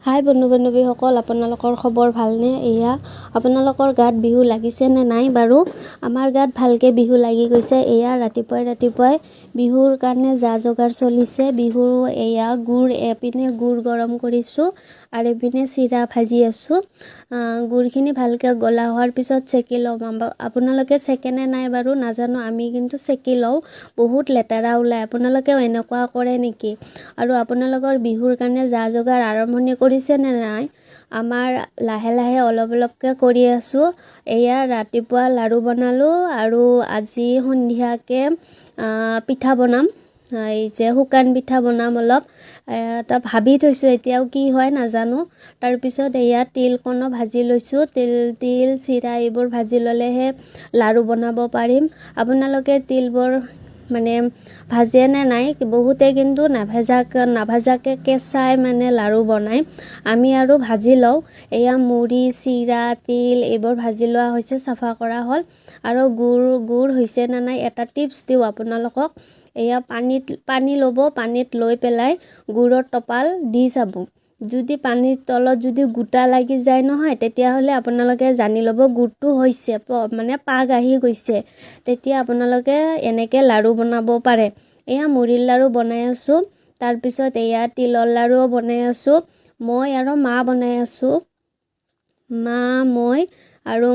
হাই বন্ধু বান্ধৱীসকল, আপোনালোকৰ খবৰ ভালনে? এয়া আপোনালোকৰ গাত বিহু লাগিছে নে নাই বাৰু? আমাৰ গাত ভালকৈ বিহু লাগি গৈছে। এয়া ৰাতিপুৱাই বিহুৰ কাৰণে যা যোগাৰ চলিছে। বিহু এয়া এপিনে গুড় গৰম কৰিছোঁ আৰু এপিনে চিৰা ভাজি আছোঁ। গুড়খিনি ভালকৈ গলা হোৱাৰ পিছত চেকি ল'ম। আপোনালোকে চেকেনে নাই বাৰু নাজানো, আমি কিন্তু চেকি লওঁ। বহুত লেতেৰা ওলায়। আপোনালোকেও এনেকুৱা কৰে নেকি? আৰু আপোনালোকৰ বিহুৰ কাৰণে যা যোগাৰ আৰম্ভণি কৰিছে নে নাই? আমাৰ লাহে লাহে অলপকৈ কৰি আছোঁ। এয়া ৰাতিপুৱা লাড়ু বনালোঁ আৰু আজি সন্ধিয়াকৈ পিঠা বনাম। এই যে শুকান পিঠা বনাম অলপ। এটা ভাবি থৈছোঁ, এতিয়াও কি হয় নাজানো। তাৰপিছত এয়া তিলকণো ভাজি লৈছোঁ। তিল চিৰা এইবোৰ ভাজি ল'লেহে লাড়ু বনাব পাৰিম। আপোনালোকে তিলবোৰ মানে ভাজে নে নাই? বহুতে কিন্তু নাভাজাকৈ কেঁচাই মানে লাড়ু বনায়। আমি আৰু ভাজি লওঁ। এয়া মুড়ি চিৰা তিল এইবোৰ ভাজি লোৱা হৈছে, চাফা কৰা হ'ল। আৰু গুড় হৈছে নে নাই এটা টিপছ দিওঁ আপোনালোকক। এয়া পানী ল'ব, পানীত লৈ পেলাই গুড়ৰ টোপাল দি চাব। যদি পানীৰ তলত যদি গোটা লাগি যায় নহয়, তেতিয়াহ'লে আপোনালোকে জানি ল'ব গুড়টো হৈছে, মানে পাগ আহি গৈছে। তেতিয়া আপোনালোকে এনেকৈ লাড়ু বনাব পাৰে। এয়া মুড়িৰ লাড়ু বনাই আছোঁ। তাৰপিছত এয়া তিলৰ লাড়ুও বনাই আছোঁ। মই আৰু মা বনাই আছোঁ। মই আৰু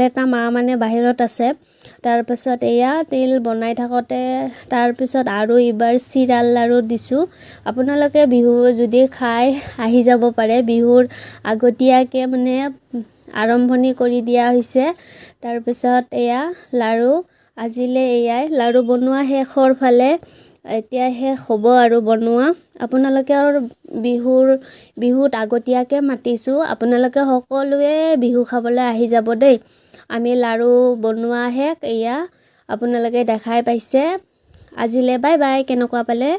এটা মা মানে বাহিৰত আছে। তাৰপিছত এয়া তিল বনাই থাকোঁতে তাৰপিছত আৰু এইবাৰ চিৰাৰ লাড়ু দিছোঁ। আপোনালোকে বিহু যদি খাই আহি যাব পাৰে। বিহুৰ আগতীয়াকৈ মানে আৰম্ভণি কৰি দিয়া হৈছে। তাৰপিছত এয়া লাড়ু আজিলৈ এয়াই লাড়ু বনোৱা শেষৰ ফালে। এতিয়া শেষ হ'ব আৰু বনোৱা। আপোনালোকে আৰু বিহুত আগতীয়াকৈ মাতিছোঁ। আপোনালোকে সকলোৱে বিহু খাবলৈ আহি যাব দেই। আমি লাড়ু বনোৱা শেষ। এয়া আপোনালোকে দেখাই পাইছে। আজিলৈ বাই বাই। কেনেকুৱা পালে?